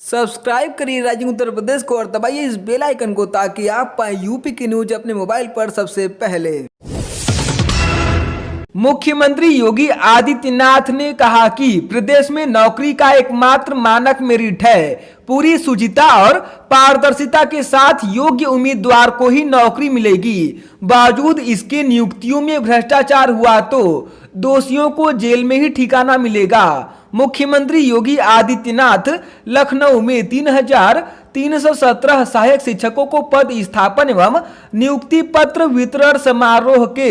Subscribe करिए rising Uttar Pradesh को और दबाइए इस बेल आइकन को ताकि आप पाए यूपी की न्यूज अपने मोबाइल पर सबसे पहले। मुख्यमंत्री योगी आदित्यनाथ ने कहा कि प्रदेश में नौकरी का एकमात्र मानक मेरिट है। पूरी शुचिता और पारदर्शिता के साथ योग्य उम्मीदवार को ही नौकरी मिलेगी। बावजूद इसके नियुक्तियों में भ्रष्टाचार हुआ तो दोषियों को जेल में ही ठिकाना मिलेगा। मुख्यमंत्री योगी आदित्यनाथ लखनऊ में 3,317 सहायक शिक्षकों को पद स्थापन एवं नियुक्ति पत्र वितरण समारोह के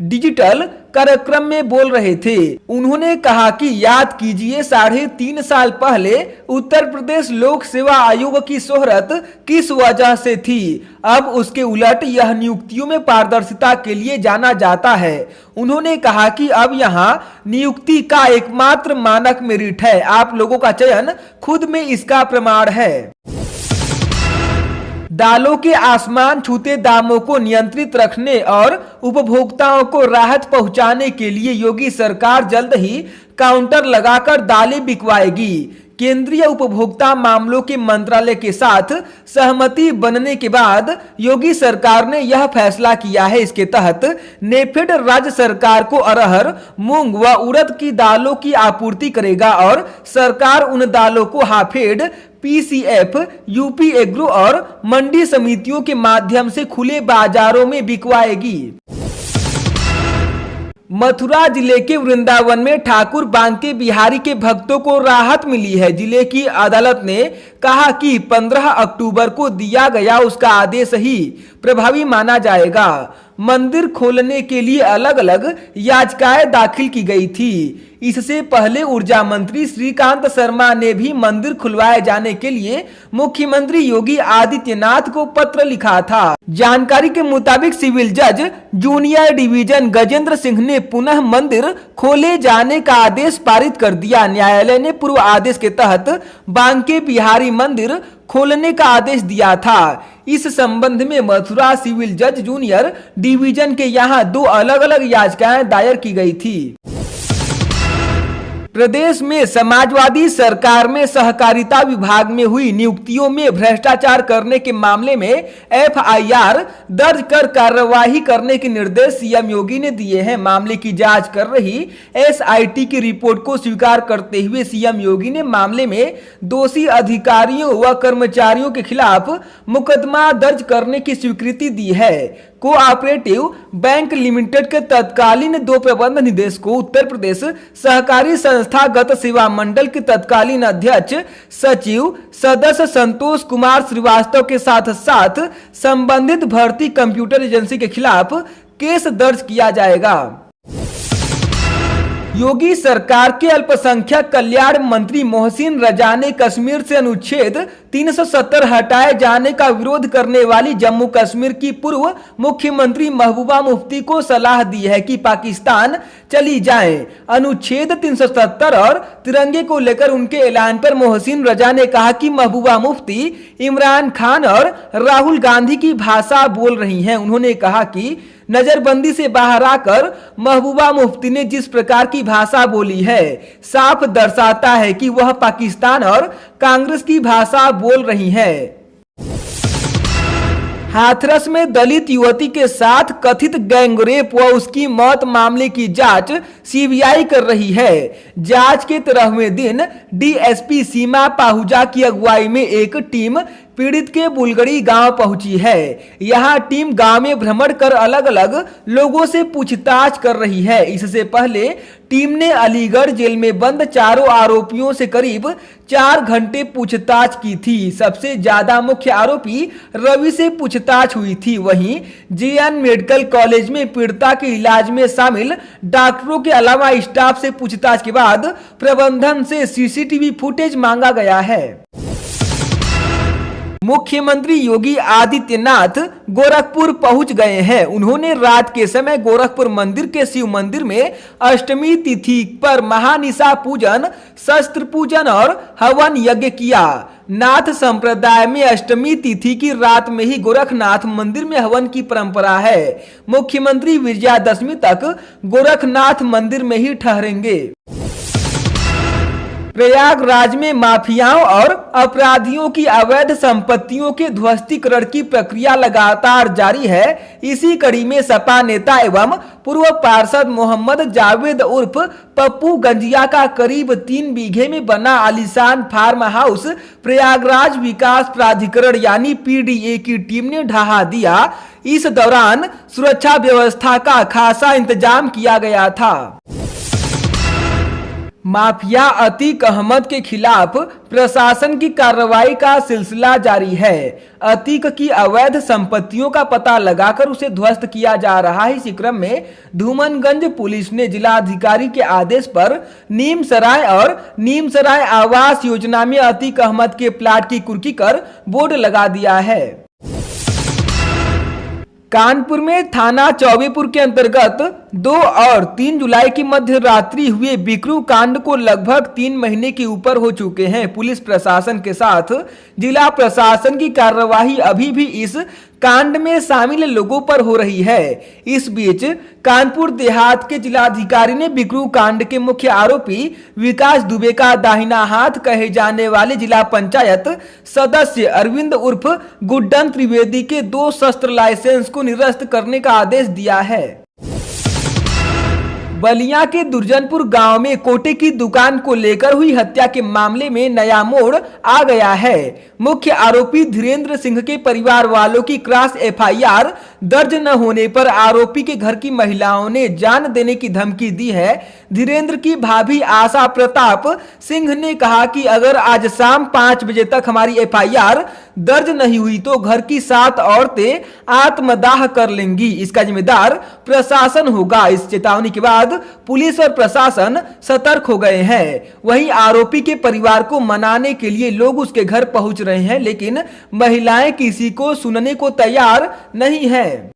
डिजिटल कार्यक्रम में बोल रहे थे। उन्होंने कहा कि याद कीजिए 3.5 साल पहले उत्तर प्रदेश लोक सेवा आयोग की शोहरत किस वजह से थी। अब उसके उलट यह नियुक्तियों में पारदर्शिता के लिए जाना जाता है। उन्होंने कहा कि अब यहाँ नियुक्ति का एकमात्र मानक मेरिट है। आप लोगों का चयन खुद में इसका प्रमाण है। दालों के आसमान छूते दामों को नियंत्रित रखने और उपभोक्ताओं को राहत पहुंचाने के लिए योगी सरकार जल्द ही काउंटर लगाकर दालें बिकवाएगी। केंद्रीय उपभोक्ता मामलों के मंत्रालय के साथ सहमति बनने के बाद योगी सरकार ने यह फैसला किया है। इसके तहत नेफेड राज्य सरकार को अरहर, मूंग व उड़द की दालों की आपूर्ति करेगा और सरकार उन दालों को हाफेड, पीसीएफ, यूपी एग्रो और मंडी समितियों के माध्यम से खुले बाजारों में बिकवाएगी। मथुरा जिले के वृंदावन में ठाकुर बांके बिहारी के भक्तों को राहत मिली है। जिले की अदालत ने कहा कि 15 अक्टूबर को दिया गया उसका आदेश ही प्रभावी माना जाएगा। मंदिर खोलने के लिए अलग अलग याचिकाएं दाखिल की गई थी। इससे पहले ऊर्जा मंत्री श्रीकांत शर्मा ने भी मंदिर खुलवाए जाने के लिए मुख्यमंत्री योगी आदित्यनाथ को पत्र लिखा था। जानकारी के मुताबिक सिविल जज जूनियर डिवीजन गजेंद्र सिंह ने पुनः मंदिर खोले जाने का आदेश पारित कर दिया। न्यायालय ने पूर्व आदेश के तहत बांके बिहारी मंदिर खोलने का आदेश दिया था। इस संबंध में मथुरा सिविल जज जूनियर डिवीजन के यहाँ 2 अलग अलग याचिकाएं दायर की गई थी। प्रदेश में समाजवादी सरकार में सहकारिता विभाग में हुई नियुक्तियों में भ्रष्टाचार करने के मामले में एफआईआर दर्ज कर कार्रवाई करने के निर्देश सीएम योगी ने दिए हैं। मामले की जांच कर रही एसआईटी की रिपोर्ट को स्वीकार करते हुए सीएम योगी ने मामले में दोषी अधिकारियों व कर्मचारियों के खिलाफ मुकदमा दर्ज करने की स्वीकृति दी है। कोऑपरेटिव बैंक लिमिटेड के तत्कालीन 2 प्रबंध निदेशकों, उत्तर प्रदेश सहकारी संस्थागत सेवा मंडल के तत्कालीन अध्यक्ष सचिव सदस्य संतोष कुमार श्रीवास्तव के साथ साथ संबंधित भर्ती कंप्यूटर एजेंसी के खिलाफ केस दर्ज किया जाएगा। योगी सरकार के अल्पसंख्यक कल्याण मंत्री मोहसिन रजा ने कश्मीर से अनुच्छेद 370 हटाए जाने का विरोध करने वाली जम्मू कश्मीर की पूर्व मुख्यमंत्री महबूबा मुफ्ती को सलाह दी है कि पाकिस्तान चली जाएं। अनुच्छेद 370 और तिरंगे को लेकर उनके ऐलान पर मोहसिन रजा ने कहा कि महबूबा मुफ्ती इमरान खान और राहुल गांधी की भाषा बोल रही हैं। उन्होंने कहा कि नजरबंदी से बाहर आकर महबूबा मुफ्ती ने जिस प्रकार की भाषा बोली है साफ दर्शाता है कि वह पाकिस्तान और कांग्रेस की भाषा बोल रही हैं। हाथरस में दलित युवती के साथ कथित गैंगरेप व उसकी मौत मामले की जांच सीबीआई कर रही है। जांच के 13वें दिन डीएसपी सीमा पाहुजा की अगुवाई में एक टीम पीड़ित के बुलगड़ी गांव पहुंची है। यहां टीम गांव में भ्रमण कर अलग अलग लोगों से पूछताछ कर रही है। इससे पहले टीम ने अलीगढ़ जेल में बंद चारों आरोपियों से करीब 4 घंटे पूछताछ की थी। सबसे ज्यादा मुख्य आरोपी रवि से पूछताछ हुई थी। वहीं जेएन मेडिकल कॉलेज में पीड़िता के इलाज में शामिल डॉक्टरों के अलावा स्टाफ से पूछताछ के बाद प्रबंधन से सीसीटीवी फुटेज मांगा गया है। मुख्यमंत्री योगी आदित्यनाथ गोरखपुर पहुंच गए हैं। उन्होंने रात के समय गोरखपुर मंदिर के शिव मंदिर में अष्टमी तिथि पर महानिशा पूजन, शस्त्र पूजन और हवन यज्ञ किया। नाथ संप्रदाय में अष्टमी तिथि की रात में ही गोरखनाथ मंदिर में हवन की परंपरा है। मुख्यमंत्री विजयादशमी तक गोरखनाथ मंदिर में ही ठहरेंगे। प्रयागराज में माफियाओं और अपराधियों की अवैध संपत्तियों के ध्वस्तीकरण की प्रक्रिया लगातार जारी है। इसी कड़ी में सपा नेता एवं पूर्व पार्षद मोहम्मद जावेद उर्फ पप्पू गंजिया का करीब 3 बीघे में बना आलीशान फार्म हाउस प्रयागराज विकास प्राधिकरण यानी पीडीए की टीम ने ढहा दिया। इस दौरान सुरक्षा व्यवस्था का खासा इंतजाम किया गया था। माफिया अतीक अहमद के खिलाफ प्रशासन की कार्रवाई का सिलसिला जारी है। अतीक की अवैध संपत्तियों का पता लगाकर उसे ध्वस्त किया जा रहा है। इसी क्रम में धूमनगंज पुलिस ने जिलाधिकारी के आदेश पर नीमसराय और नीमसराय आवास योजना में अतीक अहमद के प्लाट की कुर्की कर बोर्ड लगा दिया है। कानपुर में थाना चौबेपुर के अंतर्गत 2 और 3 जुलाई की मध्य रात्रि हुए बिकरू कांड को लगभग 3 महीने के ऊपर हो चुके हैं। पुलिस प्रशासन के साथ जिला प्रशासन की कार्यवाही अभी भी इस कांड में शामिल लोगों पर हो रही है। इस बीच कानपुर देहात के जिलाधिकारी ने बिकरू कांड के मुख्य आरोपी विकास दुबे का दाहिना हाथ कहे जाने वाले जिला पंचायत सदस्य अरविंद उर्फ गुड्डन त्रिवेदी के 2 शस्त्र लाइसेंस को निरस्त करने का आदेश दिया है। बलिया के दुर्जनपुर गांव में कोटे की दुकान को लेकर हुई हत्या के मामले में नया मोड़ आ गया है। मुख्य आरोपी धीरेन्द्र सिंह के परिवार वालों की क्रॉस एफआईआर दर्ज न होने पर आरोपी के घर की महिलाओं ने जान देने की धमकी दी है। धीरेन्द्र की भाभी आशा प्रताप सिंह ने कहा कि अगर आज शाम 5 बजे तक हमारी एफआईआर दर्ज नहीं हुई तो घर की 7 औरतें आत्मदाह कर लेंगी। इसका जिम्मेदार प्रशासन होगा। इस चेतावनी के बाद पुलिस और प्रशासन सतर्क हो गए हैं। वहीं आरोपी के परिवार को मनाने के लिए लोग उसके घर पहुंच रहे हैं, लेकिन महिलाएं किसी को सुनने को तैयार नहीं है।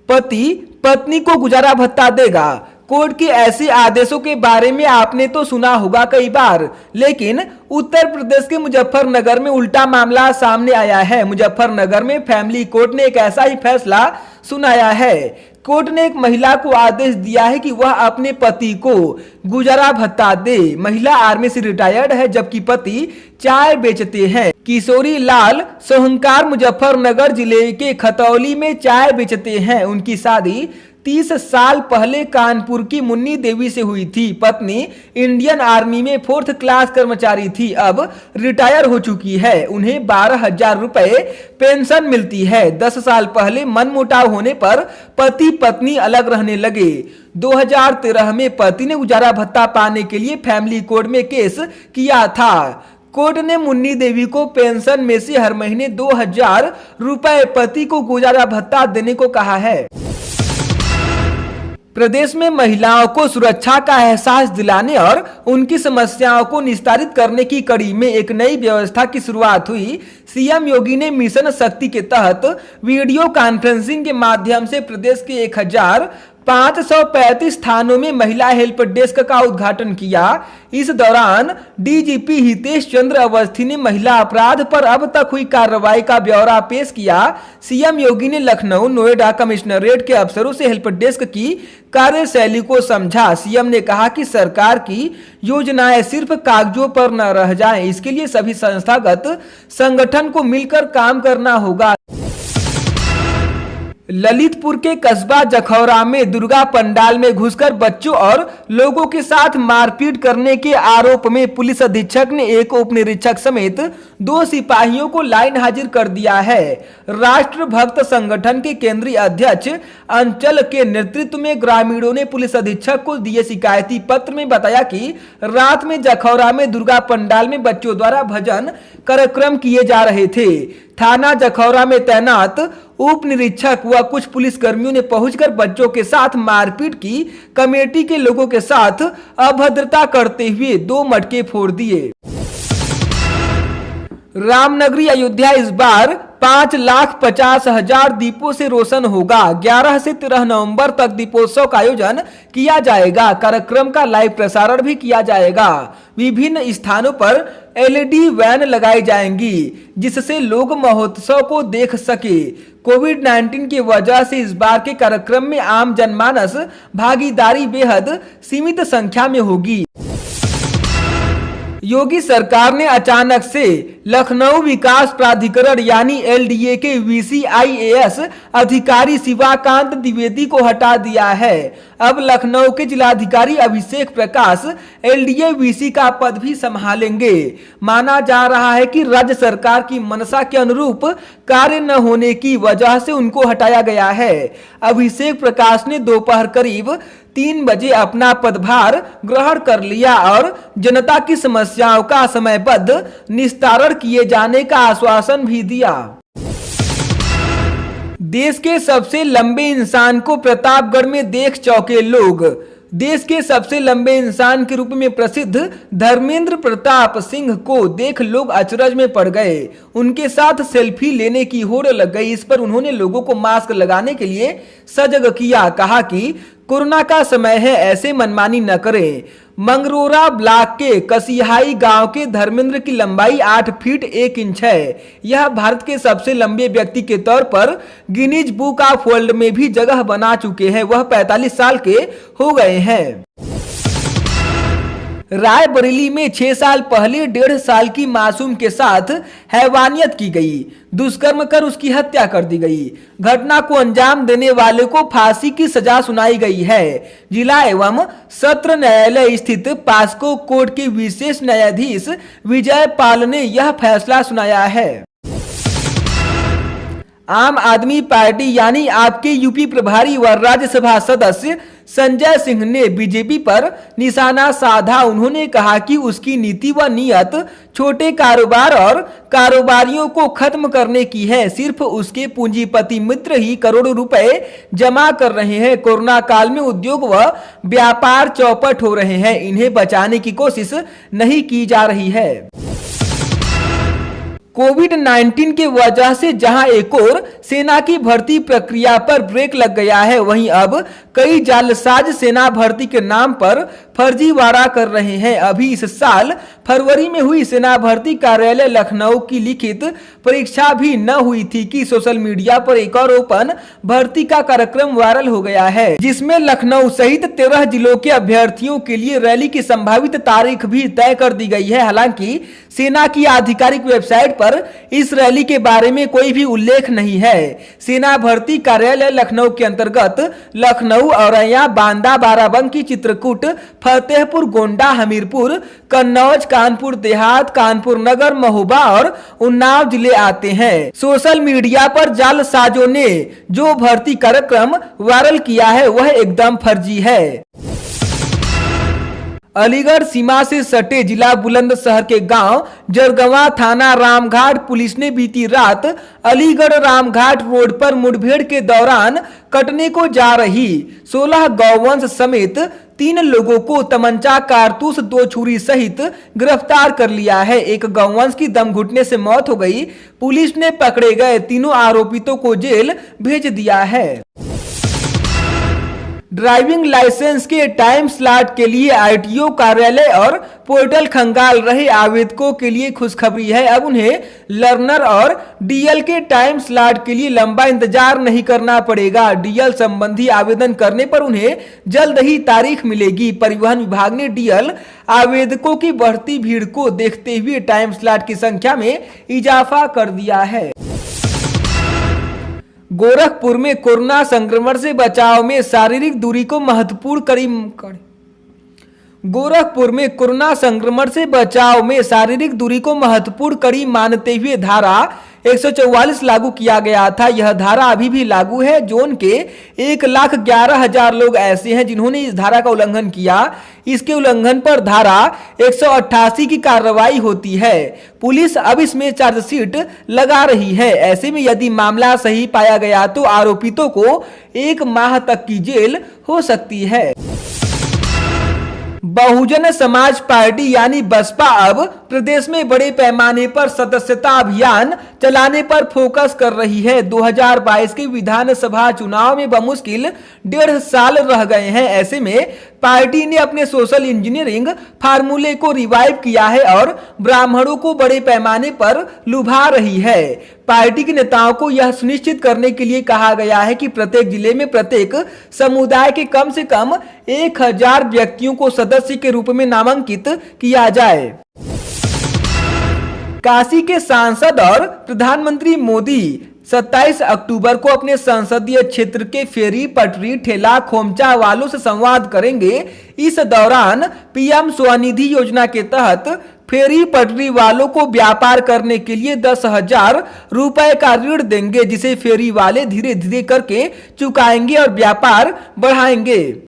पति पत्नी को गुजारा भत्ता देगा। कोर्ट के ऐसे आदेशों के बारे में आपने तो सुना होगा कई बार, लेकिन उत्तर प्रदेश के मुजफ्फरनगर में उल्टा मामला सामने आया है। मुजफ्फरनगर में फैमिली कोर्ट ने एक ऐसा ही फैसला सुनाया है। कोर्ट ने एक महिला को आदेश दिया है कि वह अपने पति को गुजारा भत्ता दे। महिला आर्मी से रिटायर्ड है, जबकि पति चाय बेचते हैं। किशोरी लाल सोहंकार मुजफ्फरनगर जिले के खतौली में चाय बेचते हैं। उनकी शादी 30 साल पहले कानपुर की मुन्नी देवी से हुई थी। पत्नी इंडियन आर्मी में 4th क्लास कर्मचारी थी, अब रिटायर हो चुकी है। उन्हें 12,000 रुपए पेंशन मिलती है। 10 साल पहले मनमुटाव होने पर पति पत्नी अलग रहने लगे। 2013 में पति ने गुजारा भत्ता पाने के लिए फैमिली कोर्ट में केस किया था। कोर्ट ने मुन्नी देवी को पेंशन में से हर महीने 2,000 रुपए पति को गुजारा भत्ता देने को कहा है। प्रदेश में महिलाओं को सुरक्षा का एहसास दिलाने और उनकी समस्याओं को निस्तारित करने की कड़ी में एक नई व्यवस्था की शुरुआत हुई। सीएम योगी ने मिशन शक्ति के तहत वीडियो कॉन्फ्रेंसिंग के माध्यम से प्रदेश के 1,535 थानों में महिला हेल्प डेस्क का उद्घाटन किया। इस दौरान डीजीपी हितेश चंद्र अवस्थी ने महिला अपराध पर अब तक हुई कार्रवाई का ब्यौरा पेश किया। सीएम योगी ने लखनऊ, नोएडा कमिश्नरेट के अफसरों से हेल्प डेस्क की कार्यशैली को समझा। सीएम ने कहा कि सरकार की योजनाएं सिर्फ कागजों पर न रह जाएं, इसके लिए सभी संस्थागत संगठन को मिलकर काम करना होगा। ललितपुर के कस्बा जखौरा में दुर्गा पंडाल में घुसकर बच्चों और लोगों के साथ मारपीट करने के आरोप में पुलिस अधीक्षक ने एक उप निरीक्षक समेत 2 सिपाहियों को लाइन हाजिर कर दिया है। राष्ट्र भक्त संगठन के केंद्रीय अध्यक्ष अंचल के नेतृत्व में ग्रामीणों ने पुलिस अधीक्षक को दिए शिकायती पत्र में बताया कि रात में जखौरा में दुर्गा पंडाल में बच्चों द्वारा भजन कार्यक्रम किए जा रहे थे। थाना जखौरा में तैनात उप निरीक्षक व कुछ पुलिस कर्मियों ने पहुंचकर बच्चों के साथ मारपीट की। कमेटी के लोगों के साथ अभद्रता करते हुए 2 मटके फोड़ दिए। रामनगरी अयोध्या इस बार 5,50,000 दीपों से रोशन होगा। 11 से 13 नवंबर तक दीपोत्सव का आयोजन किया जाएगा। कार्यक्रम का लाइव प्रसारण भी किया जाएगा। विभिन्न स्थानों पर एलईडी वैन लगाई जाएंगी, जिससे लोग महोत्सव को देख सके। कोविड-19 की वजह से इस बार के कार्यक्रम में आम जनमानस भागीदारी बेहद सीमित संख्या में होगी। योगी सरकार ने अचानक से लखनऊ विकास प्राधिकरण यानी एलडीए के वीसीआईएएस अधिकारी शिवाकांत द्विवेदी को हटा दिया है। अब लखनऊ के जिलाधिकारी अभिषेक प्रकाश एलडीए वीसी का पद भी संभालेंगे। माना जा रहा है कि राज्य सरकार की मंशा के अनुरूप कार्य न होने की वजह से उनको हटाया गया है। अभिषेक प्रकाश ने दोपहर करीब 3 बजे अपना पदभार ग्रहण कर लिया और जनता की समस्याओं का समयबद्ध निस्तारण किए जाने का आश्वासन भी दिया। देश के सबसे लंबे इंसान को प्रतापगढ़ में देख चौंके लोग। देश के सबसे लंबे इंसान के रूप में प्रसिद्ध धर्मेंद्र प्रताप सिंह को देख लोग अचरज में पड़ गए। उनके साथ सेल्फी लेने की होड़ लग गई। इस पर उन्होंने लोगों को मास्क लगाने के लिए सजग किया। कहा कि कोरोना का समय है, ऐसे मनमानी न करें। मंगरोरा ब्लॉक के कसिहाई गांव के धर्मेंद्र की लंबाई 8 फीट 1 इंच है। यह भारत के सबसे लंबे व्यक्ति के तौर पर गिनीज बुक ऑफ वर्ल्ड में भी जगह बना चुके हैं। वह 45 साल के हो गए हैं। रायबरेली में 6 साल पहले 1.5 साल की मासूम के साथ हैवानियत की गई। दुष्कर्म कर उसकी हत्या कर दी गई। घटना को अंजाम देने वाले को फांसी की सजा सुनाई गई है। जिला एवं सत्र न्यायालय स्थित पास्को कोर्ट के विशेष न्यायाधीश विजय पाल ने यह फैसला सुनाया है। आम आदमी पार्टी यानी आपके यूपी प्रभारी व राज्यसभा सदस्य संजय सिंह ने बीजेपी पर निशाना साधा। उन्होंने कहा कि उसकी नीति व नीयत छोटे कारोबार और कारोबारियों को खत्म करने की है। सिर्फ उसके पूंजीपति मित्र ही करोड़ों रुपए जमा कर रहे हैं। कोरोना काल में उद्योग व व्यापार चौपट हो रहे हैं। इन्हें बचाने की कोशिश नहीं की जा रही है। कोविड-19 के वजह से जहां एक और सेना की भर्ती प्रक्रिया पर ब्रेक लग गया है, वहीं अब कई जालसाज सेना भर्ती के नाम पर फर्जीवाड़ा कर रहे हैं। अभी इस साल फरवरी में हुई सेना भर्ती कार्यालय लखनऊ की लिखित परीक्षा भी न हुई थी कि सोशल मीडिया पर एक और ओपन भर्ती का कार्यक्रम वायरल हो गया है, जिसमें लखनऊ सहित 13 जिलों के अभ्यर्थियों के लिए रैली की संभावित तारीख भी तय कर दी गई है। हालांकि सेना की आधिकारिक वेबसाइट पर इस रैली के बारे में कोई भी उल्लेख नहीं है। सेना भर्ती कार्यालय लखनऊ के अंतर्गत लखनऊ, औरैया, बांदा, बाराबंकी, चित्रकूट, फतेहपुर, गोंडा, हमीरपुर, कन्नौज, कानपुर देहात, कानपुर नगर, महोबा और उन्नाव जिले आते हैं। सोशल मीडिया पर जालसाजों ने जो भर्ती कार्यक्रम वायरल किया है वह एकदम फर्जी है। अलीगढ़ सीमा से सटे जिला बुलंदशहर के गांव जरगवा थाना रामघाट पुलिस ने बीती रात अलीगढ़ रामघाट रोड पर मुठभेड़ के दौरान कटने को जा रही 16 गौवंश समेत 3 लोगों को तमंचा, कारतूस, 2 छुरी सहित गिरफ्तार कर लिया है। एक गौवंश की दम घुटने से मौत हो गई। पुलिस ने पकड़े गए तीनों आरोपितों को जेल भेज दिया है। ड्राइविंग लाइसेंस के टाइम स्लॉट के लिए आरटीओ कार्यालय और पोर्टल खंगाल रहे आवेदकों के लिए खुशखबरी है। अब उन्हें लर्नर और डीएल के टाइम स्लॉट के लिए लंबा इंतजार नहीं करना पड़ेगा। डीएल संबंधी आवेदन करने पर उन्हें जल्द ही तारीख मिलेगी। परिवहन विभाग ने डीएल आवेदकों की बढ़ती भीड़ को देखते हुए टाइम स्लॉट की संख्या में इजाफा कर दिया है। गोरखपुर में कोरोना संक्रमण से बचाव में शारीरिक दूरी को महत्वपूर्ण गोरखपुर में कोरोना संक्रमण से बचाव में शारीरिक दूरी को महत्वपूर्ण कड़ी मानते हुए धारा 144 लागू किया गया था। यह धारा अभी भी लागू है। जोन के 1,11,000 लोग ऐसे हैं जिन्होंने इस धारा का उल्लंघन किया। इसके उल्लंघन पर धारा 188 की कार्रवाई होती है। पुलिस अब इसमें चार्जशीट लगा रही है। ऐसे में यदि मामला सही पाया गया तो आरोपितों को 1 माह तक की जेल हो सकती है। बहुजन समाज पार्टी यानी बसपा अब प्रदेश में बड़े पैमाने पर सदस्यता अभियान चलाने पर फोकस कर रही है। 2022 के विधानसभा चुनाव में बमुश्किल 1.5 साल रह गए हैं। ऐसे में पार्टी ने अपने सोशल इंजीनियरिंग फार्मूले को रिवाइव किया है और ब्राह्मणों को बड़े पैमाने पर लुभा रही है। पार्टी के नेताओं को यह सुनिश्चित करने के लिए कहा गया है कि प्रत्येक जिले में प्रत्येक समुदाय के कम से कम 1000 व्यक्तियों को सदस्य के रूप में नामांकित किया जाए। काशी के सांसद और प्रधानमंत्री मोदी 27 अक्टूबर को अपने संसदीय क्षेत्र के फेरी पटरी ठेला खोमचा वालों से संवाद करेंगे। इस दौरान पीएम स्वनिधि योजना के तहत फेरी पटरी वालों को व्यापार करने के लिए 10,000 रुपए का ऋण देंगे, जिसे फेरी वाले धीरे धीरे करके चुकाएंगे और व्यापार बढ़ाएंगे।